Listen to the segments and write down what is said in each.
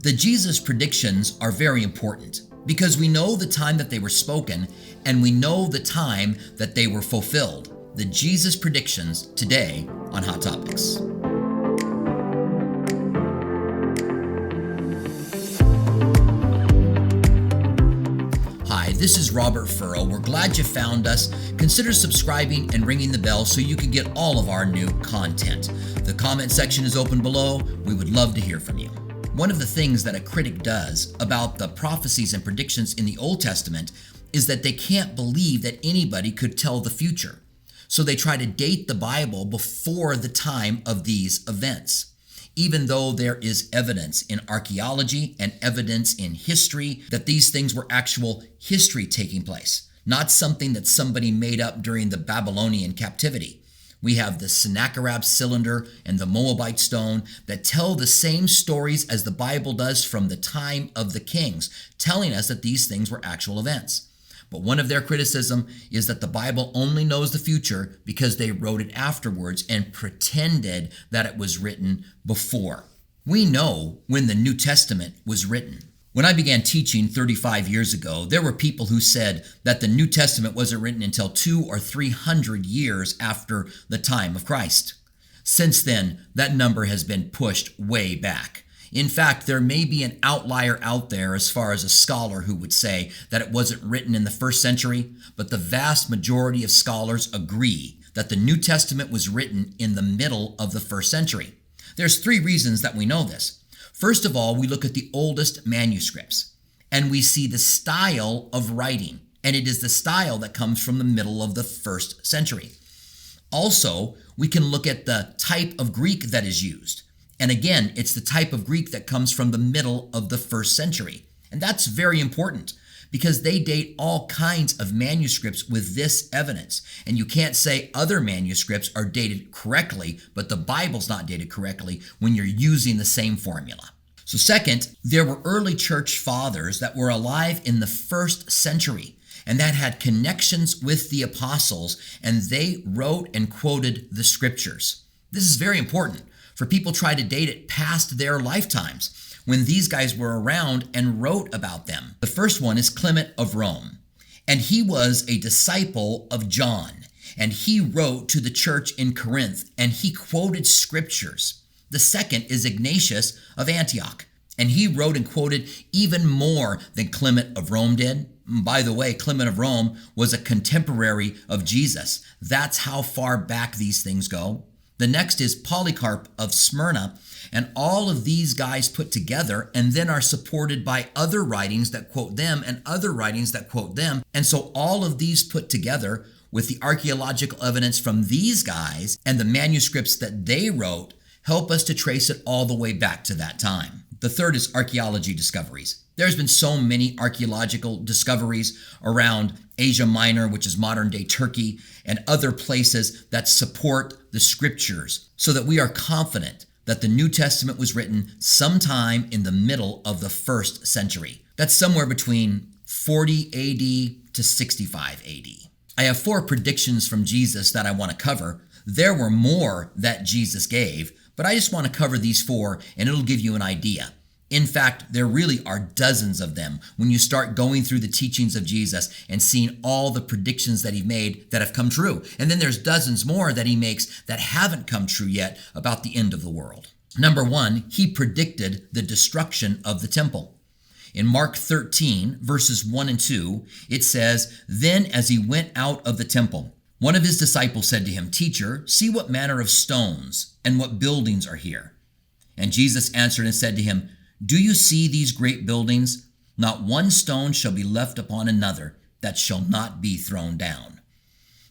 The Jesus predictions are very important because we know the time that they were spoken and we know the time that they were fulfilled. The Jesus predictions today on Hot Topics. Hi, this is Robert Furrow. We're glad you found us. Consider subscribing and ringing the bell so you can get all of our new content. The comment section is open below. We would love to hear from you. One of the things that a critic does about the prophecies and predictions in the Old Testament is that they can't believe that anybody could tell the future. So they try to date the Bible before the time of these events. Even though there is evidence in archaeology and evidence in history that these things were actual history taking place, not something that somebody made up during the Babylonian captivity. We have the Sennacherib cylinder and the Moabite stone that tell the same stories as the Bible does from the time of the kings, telling us that these things were actual events. But one of their criticism is that the Bible only knows the future because they wrote it afterwards and pretended that it was written before. We know when the New Testament was written. When I began teaching 35 years ago, there were people who said that the New Testament wasn't written until 200 or 300 years after the time of Christ. Since then, that number has been pushed way back. In fact, there may be an outlier out there as far as a scholar who would say that it wasn't written in the first century, but the vast majority of scholars agree that the New Testament was written in the middle of the first century. There's 3 reasons that we know this. First of all, we look at the oldest manuscripts, and we see the style of writing, and it is the style that comes from the middle of the first century. Also, we can look at the type of Greek that is used. And again, it's the type of Greek that comes from the middle of the first century. And that's very important because they date all kinds of manuscripts with this evidence. And you can't say other manuscripts are dated correctly, but the Bible's not dated correctly when you're using the same formula. So second, there were early church fathers that were alive in the first century and that had connections with the apostles, and they wrote and quoted the scriptures. This is very important, for people try to date it past their lifetimes when these guys were around and wrote about them. The first one is Clement of Rome, and he was a disciple of John, and he wrote to the church in Corinth, and he quoted scriptures. The second is Ignatius of Antioch, and he wrote and quoted even more than Clement of Rome did. By the way, Clement of Rome was a contemporary of Jesus. That's how far back these things go. The next is POLYCARP of SMYRNA, and all of these guys put together and then are supported by other writings that quote them and other writings that quote them. And so all of these put together with the archaeological evidence from these guys and the manuscripts that they wrote help us to trace it all the way back to that time. The third is archaeology discoveries. There's been so many archaeological discoveries around Asia Minor, which is modern-day Turkey, and other places that support the scriptures so that we are confident that the New Testament was written sometime in the middle of the first century. That's somewhere between 40 AD to 65 AD. I have 4 predictions from Jesus that I want to cover. There were more that Jesus gave, but I just want to cover these 4 and it'll give you an idea. In fact, there really are dozens of them when you start going through the teachings of Jesus and seeing all the predictions that he made that have come true. And then there's dozens more that he makes that haven't come true yet about the end of the world. Number 1, he predicted the destruction of the temple. In Mark 13, verses 1 and 2, it says, "Then as he went out of the temple, one of his disciples said to him, 'Teacher, see what manner of stones and what buildings are here.' And Jesus answered and said to him, 'Do you see these great buildings? Not one stone shall be left upon another that shall not be thrown down.'"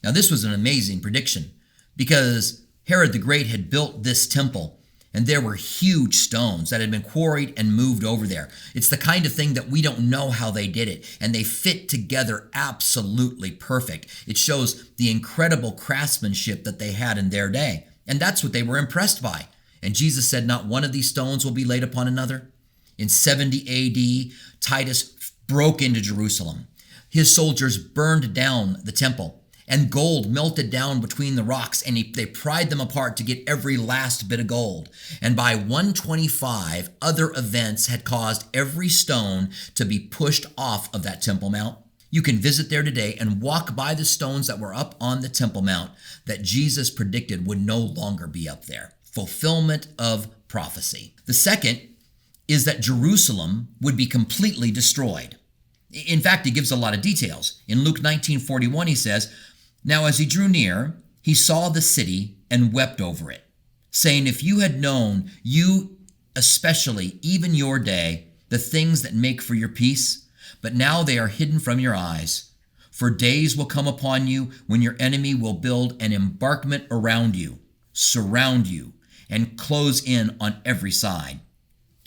Now this was an amazing prediction because Herod the Great had built this temple and there were huge stones that had been quarried and moved over there. It's the kind of thing that we don't know how they did it, and they fit together absolutely perfect. It shows the incredible craftsmanship that they had in their day, and that's what they were impressed by. And Jesus said, "Not one of these stones will be laid upon another." In 70 AD, Titus broke into Jerusalem. His soldiers burned down the temple, and gold melted down between the rocks, and they pried them apart to get every last bit of gold. And by 125, other events had caused every stone to be pushed off of that Temple Mount. You can visit there today and walk by the stones that were up on the Temple Mount that Jesus predicted would no longer be up there. Fulfillment of prophecy. The second is that Jerusalem would be completely destroyed. In fact, he gives a lot of details. In Luke 19:41, he says, "Now as he drew near, he saw the city and wept over it, saying, if you had known, you especially, even your day, the things that make for your peace, but now they are hidden from your eyes. For days will come upon you when your enemy will build an embankment around you, surround you, and close in on every side,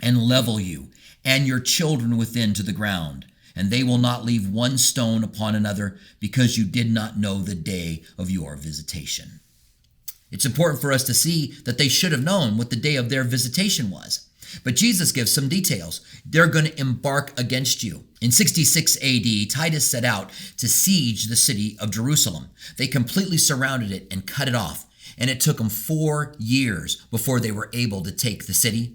and level you and your children within to the ground. And they will not leave one stone upon another, because you did not know the day of your visitation." It's important for us to see that they should have known what the day of their visitation was. But Jesus gives some details. They're going to embark against you. In 66 AD, Titus set out to siege the city of Jerusalem. They completely surrounded it and cut it off. And it took them 4 years before they were able to take the city.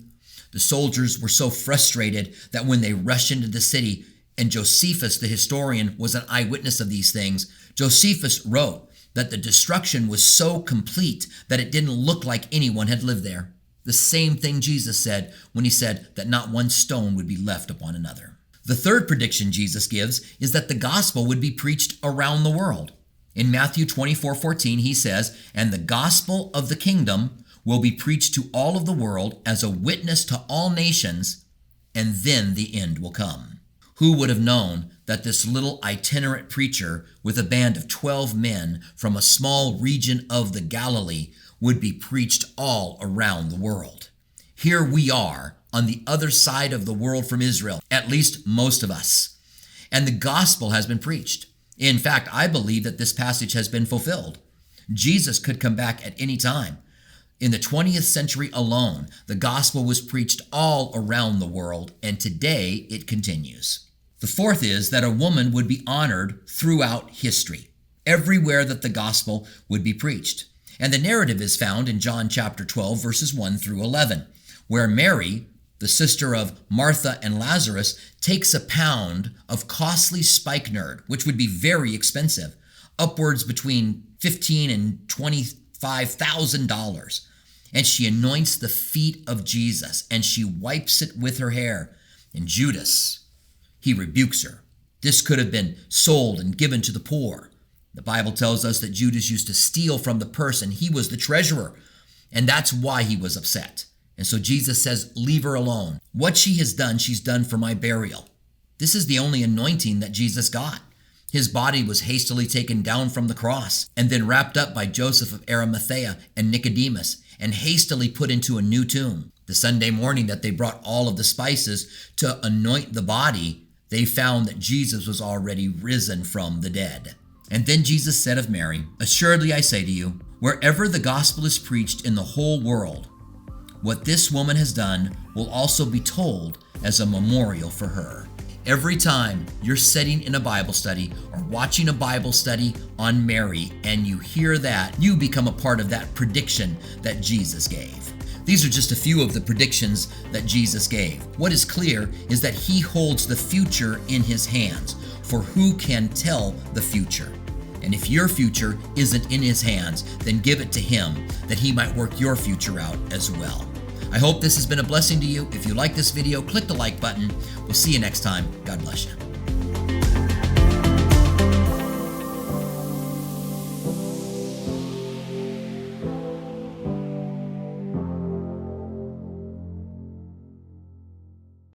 The soldiers were so frustrated that when they rushed into the city, and Josephus, the historian, was an eyewitness of these things, Josephus wrote that the destruction was so complete that it didn't look like anyone had lived there. The same thing Jesus said when he said that not one stone would be left upon another. The third prediction Jesus gives is that the gospel would be preached around the world. In Matthew 24:14, he says, "And the gospel of the kingdom will be preached to all of the world as a witness to all nations, and then the end will come." Who would have known that this little itinerant preacher with a band of 12 men from a small region of the Galilee would be preached all around the world? Here we are on the other side of the world from Israel, at least most of us, and the gospel has been preached. In fact, I believe that this passage has been fulfilled. Jesus could come back at any time. In the 20th century alone, the gospel was preached all around the world, and today it continues. The fourth is that a woman would be honored throughout history, everywhere that the gospel would be preached. And the narrative is found in John chapter 12, verses 1 through 11, where Mary, the sister of Martha and Lazarus, takes a pound of costly spikenard, which would be very expensive, upwards between $15,000 and $25,000. And she anoints the feet of Jesus, and she wipes it with her hair. And Judas, he rebukes her. This could have been sold and given to the poor. The Bible tells us that Judas used to steal from the purse, and he was the treasurer. And that's why he was upset. And so Jesus says, leave her alone. What she has done, she's done for my burial. This is the only anointing that Jesus got. His body was hastily taken down from the cross and then wrapped up by Joseph of Arimathea and Nicodemus and hastily put into a new tomb. The Sunday morning that they brought all of the spices to anoint the body, they found that Jesus was already risen from the dead. And then Jesus said of Mary, "Assuredly I say to you, wherever the gospel is preached in the whole world, what this woman has done will also be told as a memorial for her." Every time you're sitting in a Bible study or watching a Bible study on Mary and you hear that, you become a part of that prediction that Jesus gave. These are just a few of the predictions that Jesus gave. What is clear is that he holds the future in his hands, for who can tell the future? And if your future isn't in his hands, then give it to him that he might work your future out as well. I hope this has been a blessing to you. If you like this video, click the like button. We'll see you next time. God bless you.